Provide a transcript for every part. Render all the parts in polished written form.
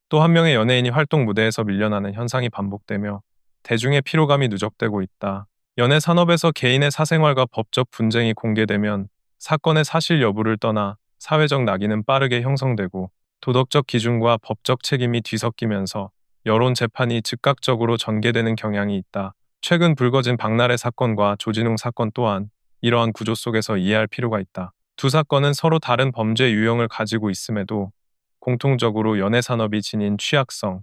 또 한 명의 연예인이 활동 무대에서 밀려나는 현상이 반복되며 대중의 피로감이 누적되고 있다. 연예 산업에서 개인의 사생활과 법적 분쟁이 공개되면 사건의 사실 여부를 떠나 사회적 낙인은 빠르게 형성되고 도덕적 기준과 법적 책임이 뒤섞이면서 여론 재판이 즉각적으로 전개되는 경향이 있다. 최근 불거진 박나래 사건과 조진웅 사건 또한 이러한 구조 속에서 이해할 필요가 있다. 두 사건은 서로 다른 범죄 유형을 가지고 있음에도 공통적으로 연예 산업이 지닌 취약성,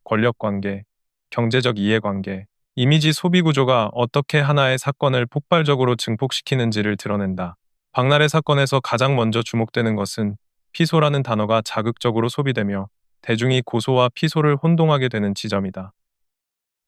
권력관계, 경제적 이해관계, 이미지 소비 구조가 어떻게 하나의 사건을 폭발적으로 증폭시키는지를 드러낸다. 박나래 사건에서 가장 먼저 주목되는 것은 피소라는 단어가 자극적으로 소비되며 대중이 고소와 피소를 혼동하게 되는 지점이다.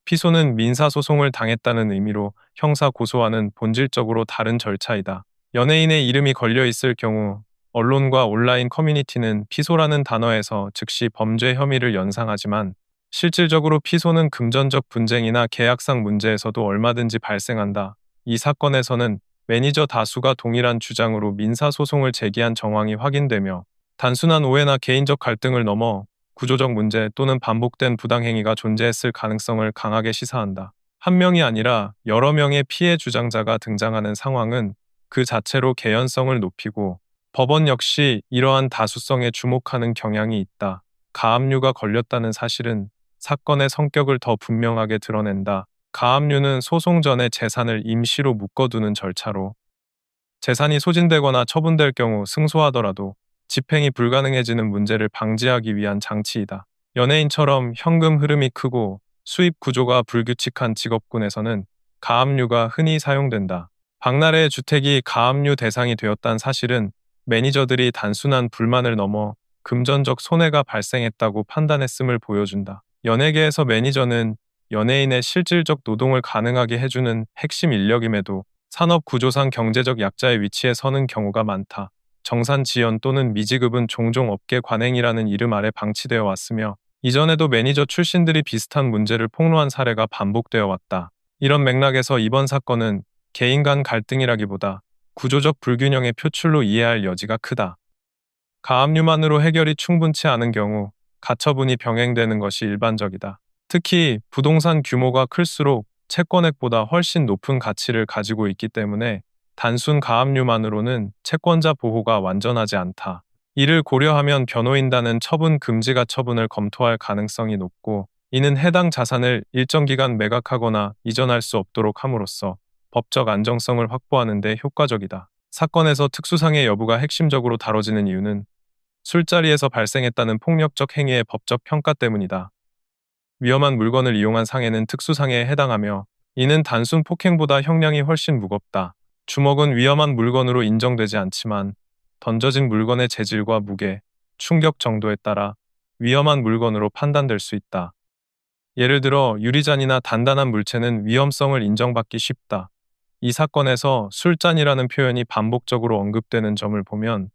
피소는 민사소송을 당했다는 의미로 형사 고소와는 본질적으로 다른 절차이다. 연예인의 이름이 걸려 있을 경우 언론과 온라인 커뮤니티는 피소라는 단어에서 즉시 범죄 혐의를 연상하지만 실질적으로 피소는 금전적 분쟁이나 계약상 문제에서도 얼마든지 발생한다. 이 사건에서는 매니저 다수가 동일한 주장으로 민사소송을 제기한 정황이 확인되며 단순한 오해나 개인적 갈등을 넘어 구조적 문제 또는 반복된 부당행위가 존재했을 가능성을 강하게 시사한다. 한 명이 아니라 여러 명의 피해 주장자가 등장하는 상황은 그 자체로 개연성을 높이고 법원 역시 이러한 다수성에 주목하는 경향이 있다. 가압류가 걸렸다는 사실은 사건의 성격을 더 분명하게 드러낸다. 가압류는 소송 전에 재산을 임시로 묶어두는 절차로 재산이 소진되거나 처분될 경우 승소하더라도 집행이 불가능해지는 문제를 방지하기 위한 장치이다. 연예인처럼 현금 흐름이 크고 수입 구조가 불규칙한 직업군에서는 가압류가 흔히 사용된다. 박나래의 주택이 가압류 대상이 되었다는 사실은 매니저들이 단순한 불만을 넘어 금전적 손해가 발생했다고 판단했음을 보여준다. 연예계에서 매니저는 연예인의 실질적 노동을 가능하게 해주는 핵심 인력임에도 산업 구조상 경제적 약자의 위치에 서는 경우가 많다. 정산 지연 또는 미지급은 종종 업계 관행이라는 이름 아래 방치되어 왔으며 이전에도 매니저 출신들이 비슷한 문제를 폭로한 사례가 반복되어 왔다. 이런 맥락에서 이번 사건은 개인 간 갈등이라기보다 구조적 불균형의 표출로 이해할 여지가 크다. 가압류만으로 해결이 충분치 않은 경우 가처분이 병행되는 것이 일반적이다. 특히 부동산 규모가 클수록 채권액보다 훨씬 높은 가치를 가지고 있기 때문에 단순 가압류만으로는 채권자 보호가 완전하지 않다. 이를 고려하면 변호인단은 처분 금지 가처분을 검토할 가능성이 높고 이는 해당 자산을 일정 기간 매각하거나 이전할 수 없도록 함으로써 법적 안정성을 확보하는 데 효과적이다. 사건에서 특수상해 여부가 핵심적으로 다뤄지는 이유는 술자리에서 발생했다는 폭력적 행위의 법적 평가 때문이다. 위험한 물건을 이용한 상해는 특수상해에 해당하며 이는 단순 폭행보다 형량이 훨씬 무겁다. 주먹은 위험한 물건으로 인정되지 않지만 던져진 물건의 재질과 무게, 충격 정도에 따라 위험한 물건으로 판단될 수 있다. 예를 들어 유리잔이나 단단한 물체는 위험성을 인정받기 쉽다. 이 사건에서 술잔이라는 표현이 반복적으로 언급되는 점을 보면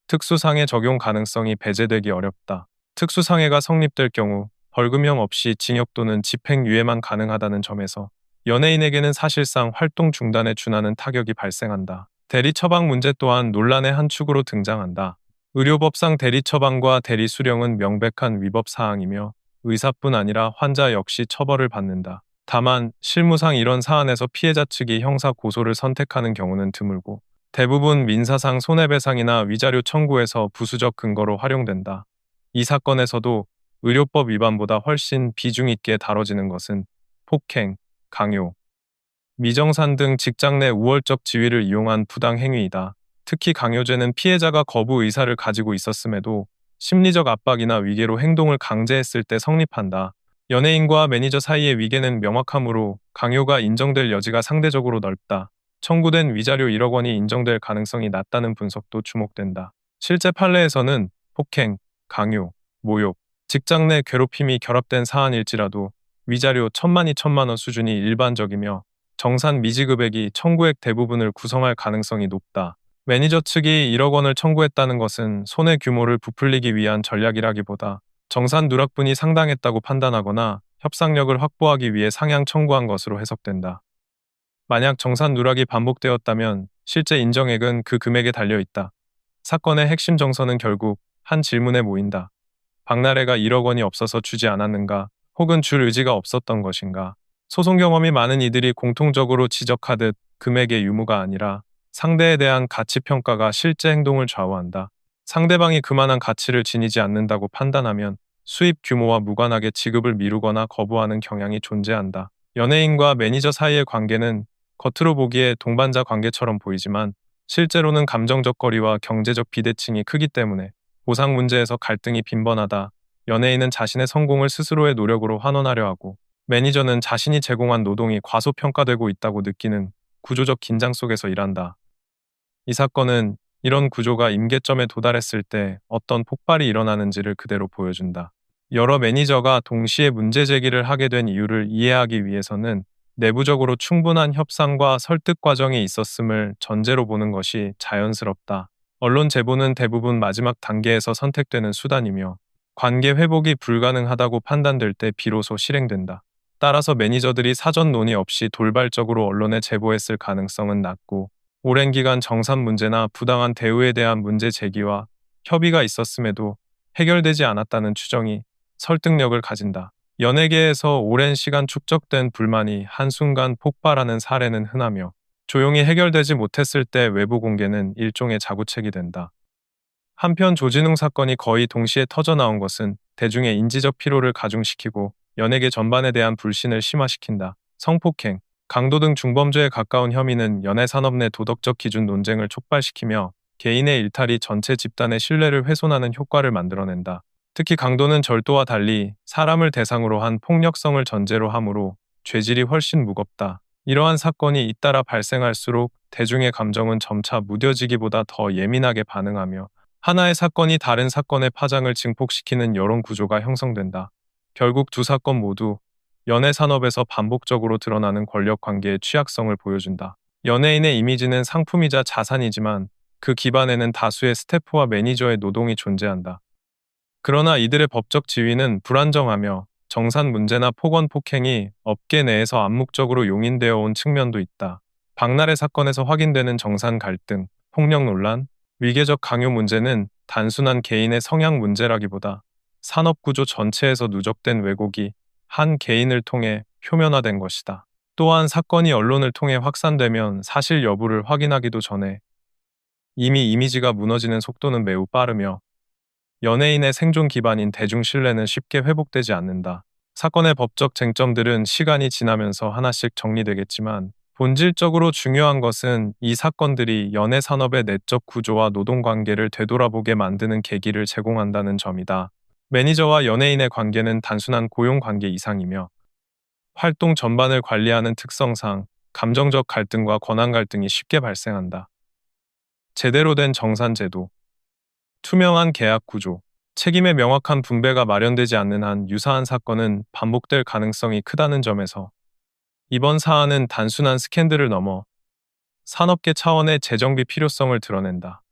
특수상해 적용 가능성이 배제되기 어렵다. 특수상해가 성립될 경우 벌금형 없이 징역 또는 집행유예만 가능하다는 점에서 연예인에게는 사실상 활동 중단에 준하는 타격이 발생한다. 대리처방 문제 또한 논란의 한 축으로 등장한다. 의료법상 대리처방과 대리수령은 명백한 위법 사항이며 의사뿐 아니라 환자 역시 처벌을 받는다. 다만 실무상 이런 사안에서 피해자 측이 형사 고소를 선택하는 경우는 드물고 대부분 민사상 손해배상이나 위자료 청구에서 부수적 근거로 활용된다. 이 사건에서도 의료법 위반보다 훨씬 비중 있게 다뤄지는 것은 폭행, 강요, 미정산 등 직장 내 우월적 지위를 이용한 부당 행위이다. 특히 강요죄는 피해자가 거부 의사를 가지고 있었음에도 심리적 압박이나 위계로 행동을 강제했을 때 성립한다. 연예인과 매니저 사이의 위계는 명확하므로 강요가 인정될 여지가 상대적으로 넓다. 청구된 위자료 1억 원이 인정될 가능성이 낮다는 분석도 주목된다. 실제 판례에서는 폭행, 강요, 모욕, 직장 내 괴롭힘이 결합된 사안일지라도 위자료 1,000만 원 수준이 일반적이며 정산 미지급액이 청구액 대부분을 구성할 가능성이 높다. 매니저 측이 1억 원을 청구했다는 것은 손해 규모를 부풀리기 위한 전략이라기보다 정산 누락분이 상당했다고 판단하거나 협상력을 확보하기 위해 상향 청구한 것으로 해석된다. 만약 정산 누락이 반복되었다면 실제 인정액은 그 금액에 달려 있다. 사건의 핵심 정서는 결국 한 질문에 모인다. 박나래가 1억 원이 없어서 주지 않았는가? 혹은 줄 의지가 없었던 것인가? 소송 경험이 많은 이들이 공통적으로 지적하듯 금액의 유무가 아니라 상대에 대한 가치 평가가 실제 행동을 좌우한다. 상대방이 그만한 가치를 지니지 않는다고 판단하면 수입 규모와 무관하게 지급을 미루거나 거부하는 경향이 존재한다. 연예인과 매니저 사이의 관계는 겉으로 보기에 동반자 관계처럼 보이지만 실제로는 감정적 거리와 경제적 비대칭이 크기 때문에 보상 문제에서 갈등이 빈번하다. 연예인은 자신의 성공을 스스로의 노력으로 환원하려 하고 매니저는 자신이 제공한 노동이 과소평가되고 있다고 느끼는 구조적 긴장 속에서 일한다. 이 사건은 이런 구조가 임계점에 도달했을 때 어떤 폭발이 일어나는지를 그대로 보여준다. 여러 매니저가 동시에 문제 제기를 하게 된 이유를 이해하기 위해서는 내부적으로 충분한 협상과 설득 과정이 있었음을 전제로 보는 것이 자연스럽다. 언론 제보는 대부분 마지막 단계에서 선택되는 수단이며 관계 회복이 불가능하다고 판단될 때 비로소 실행된다. 따라서 매니저들이 사전 논의 없이 돌발적으로 언론에 제보했을 가능성은 낮고 오랜 기간 정산 문제나 부당한 대우에 대한 문제 제기와 협의가 있었음에도 해결되지 않았다는 추정이 설득력을 가진다. 연예계에서 오랜 시간 축적된 불만이 한순간 폭발하는 사례는 흔하며 조용히 해결되지 못했을 때 외부 공개는 일종의 자구책이 된다. 한편 조진웅 사건이 거의 동시에 터져나온 것은 대중의 인지적 피로를 가중시키고 연예계 전반에 대한 불신을 심화시킨다. 성폭행, 강도 등 중범죄에 가까운 혐의는 연예 산업 내 도덕적 기준 논쟁을 촉발시키며 개인의 일탈이 전체 집단의 신뢰를 훼손하는 효과를 만들어낸다. 특히 강도는 절도와 달리 사람을 대상으로 한 폭력성을 전제로 하므로 죄질이 훨씬 무겁다. 이러한 사건이 잇따라 발생할수록 대중의 감정은 점차 무뎌지기보다 더 예민하게 반응하며 하나의 사건이 다른 사건의 파장을 증폭시키는 여론 구조가 형성된다. 결국 두 사건 모두 연예 산업에서 반복적으로 드러나는 권력 관계의 취약성을 보여준다. 연예인의 이미지는 상품이자 자산이지만 그 기반에는 다수의 스태프와 매니저의 노동이 존재한다. 그러나 이들의 법적 지위는 불안정하며 정산 문제나 폭언 폭행이 업계 내에서 암묵적으로 용인되어 온 측면도 있다. 박나래 사건에서 확인되는 정산 갈등, 폭력 논란, 위계적 강요 문제는 단순한 개인의 성향 문제라기보다 산업 구조 전체에서 누적된 왜곡이 한 개인을 통해 표면화된 것이다. 또한 사건이 언론을 통해 확산되면 사실 여부를 확인하기도 전에 이미 이미지가 무너지는 속도는 매우 빠르며 연예인의 생존 기반인 대중 신뢰는 쉽게 회복되지 않는다. 사건의 법적 쟁점들은 시간이 지나면서 하나씩 정리되겠지만 본질적으로 중요한 것은 이 사건들이 연예 산업의 내적 구조와 노동관계를 되돌아보게 만드는 계기를 제공한다는 점이다. 매니저와 연예인의 관계는 단순한 고용 관계 이상이며 활동 전반을 관리하는 특성상 감정적 갈등과 권한 갈등이 쉽게 발생한다. 제대로 된 정산 제도, 투명한 계약 구조, 책임의 명확한 분배가 마련되지 않는 한 유사한 사건은 반복될 가능성이 크다는 점에서 이번 사안은 단순한 스캔들을 넘어 산업계 차원의 재정비 필요성을 드러낸다.